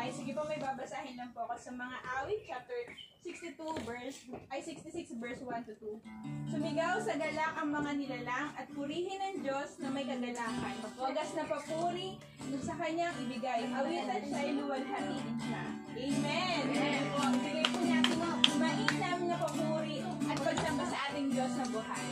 buhay. Sige po, may babasahin lang po ako sa mga awit, chapter 66 verse 1 to 2. Sumigaw sa galak ang mga nilalang at purihin ng Diyos na may kagalakan. Wagas na papuri sa kanyang ibigay. Awitan siya ay luwalhatiin siya. Amen! Amen po. Bigay po natin ang mainam na papuri at pagsamba sa ating Diyos na buhay.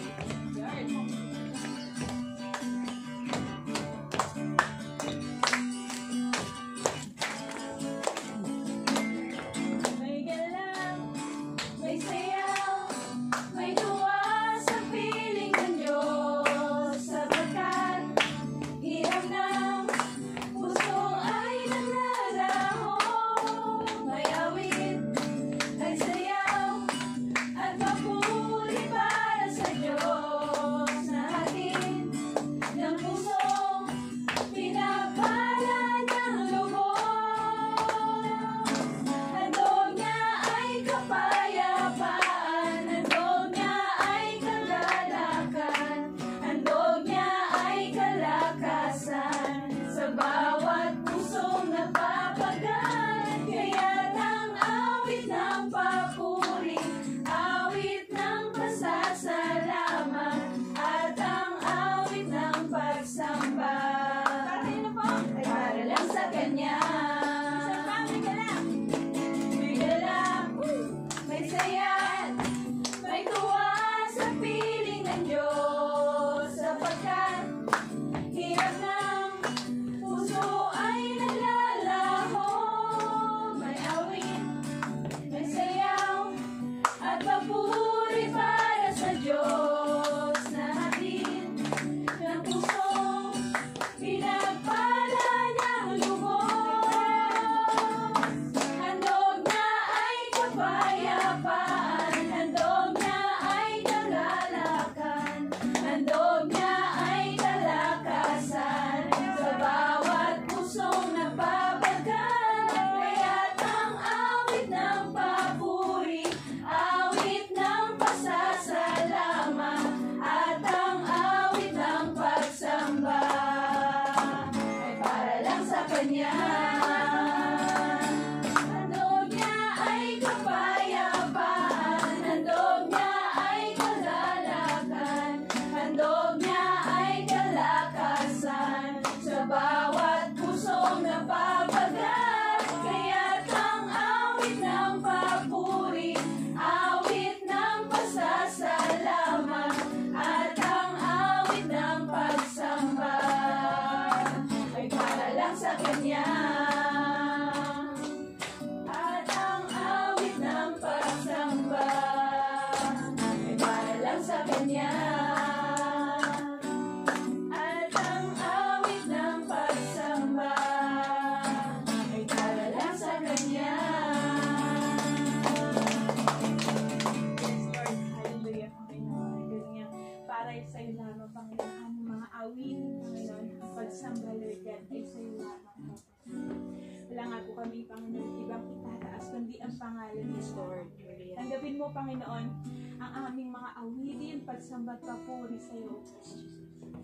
Lord. Tanggapin mo, Panginoon, ang aming mga awitin, pagsambat, papuri sa iyo.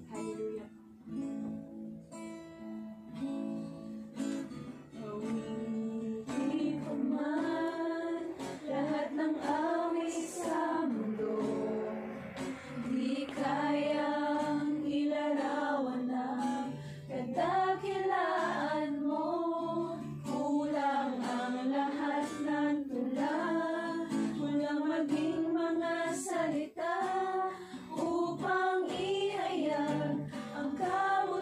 Hallelujah. Awitin ko man lahat ng awit sa mundo, di kayang ilarawan ng kadakilaan mo. Kulang ang lahat ng tula, maging mga salita upang ihayag ang kabuti.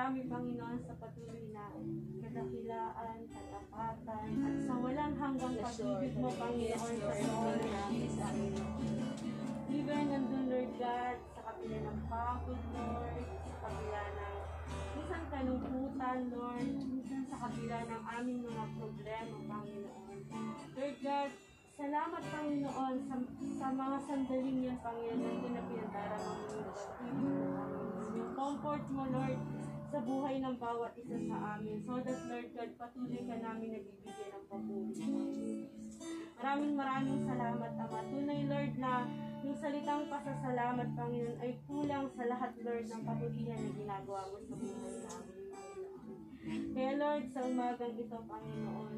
marami, Panginoon, sa patuloy na kadakilaan, katapatan, at sa walang hanggang pag-ibig mo, Panginoon, sa Lord namin, Panginoon. Even nandun, Lord God, sa kapila ng pagod, Lord, sa kapila ng minsan kalungkutan, Lord, minsan sa kabila ng aming mga problema, Panginoon. Lord God, salamat, Panginoon, sa mga sandaling yan, Panginoon, nandun na pinadarama mo yung pag-ibig mo, Panginoon. Yung comfort mo, Lord, sa buhay ng bawat isa sa amin. So that, Lord God, patuloy ka namin nagbibigay ng papuri, Panginoon. Maraming salamat, Ama. Tunay, Lord, na yung salitang pasasalamat, Panginoon, ay kulang sa lahat, Lord, ng kabutihan na ginagawa mo sa buhay namin, Panginoon. Kaya, Lord, sa umagang ito, Panginoon,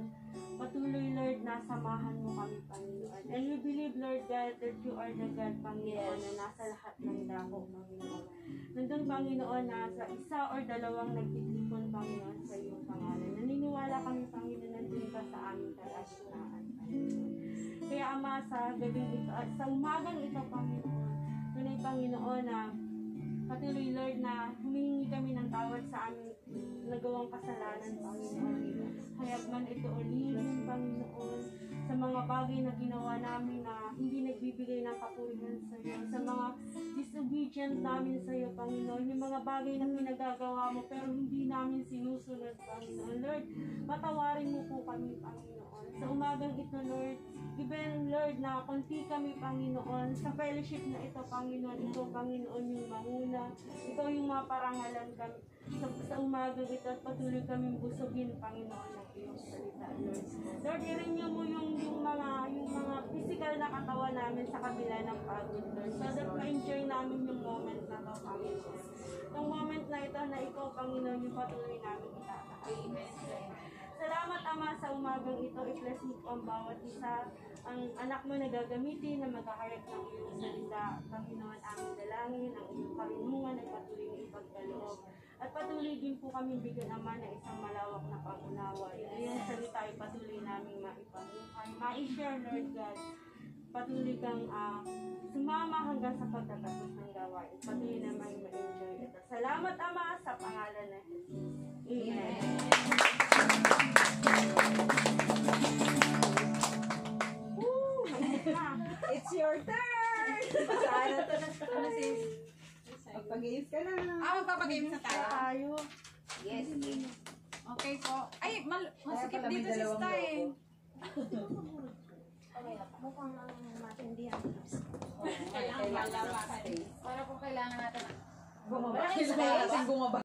patuloy, Lord, na samahan mo kami, Panginoon. And we believe, Lord God, that you are the God, Panginoon, na nasa lahat ng dako, Panginoon. Nandun, Panginoon, na sa isa or dalawang nagtitipon, Panginoon, sa iyong pangalan. Naniniwala kami, Panginoon, nandun ka sa aming kalasnaan, Panginoon. Kaya, Ama, sa gabing ito, at sa umagang ito, Panginoon, tunay, Panginoon, na patuloy, Lord, na humihingi kami ng tawad sa aming nagawang kasalanan, Panginoon. Hayag man ito ulitin, Panginoon, sa mga bagay na ginawa namin na hindi nagbibigay ng kapurihan sa iyo, sa mga disobedient namin sa iyo, Panginoon, yung mga bagay na pinagagawa mo pero hindi namin sinusunod, Panginoon. Lord, patawarin mo po kami, Panginoon. Sa umagang ito, Lord, even, Lord, na konti kami, Panginoon, sa fellowship na ito, Panginoon, ito, Panginoon, yung manguna, ito yung maparangalan kami sa umagang ito at patuloy kaming busugin, Panginoon, ng iyong salita, Lord. Lord, i-renew mo yung mga physical na katawan namin sa kabila ng pagod, Lord, so that ma-enjoy namin yung moment na ito, Panginoon. Yung moment na ito na ikaw, Panginoon, yung patuloy namin itataas. Salamat, Ama, sa umagang ito. I-bless mo ang bawat isa. Ang anak mo na gagamitin na maghahayag ng iyong salita. Panginoon, aming dalangin, ang iyong karunungan ay patuloy na ipagkaloob. At patuloy din po kami bigyan, Ama, na isang malawak na pag-unawa. Iyong salita ay patuloy namin maipamuhay. Ma-share, Lord God. Patuloy kang sumama hanggang sa pagtatapos ng gawain. Patuloy naman ma-enjoy ito. Salamat, Ama, sa pangalan ng Jesus. Amen. It's your turn! Sana to na sis. Magpag-games ka na. Magpapagames na tayo. Yes. Okay po. Ay, masikip dito si Stein. Mukhang matindihan. Kailangan malakas. Para po kailangan natin. Kailangan natin bumaba.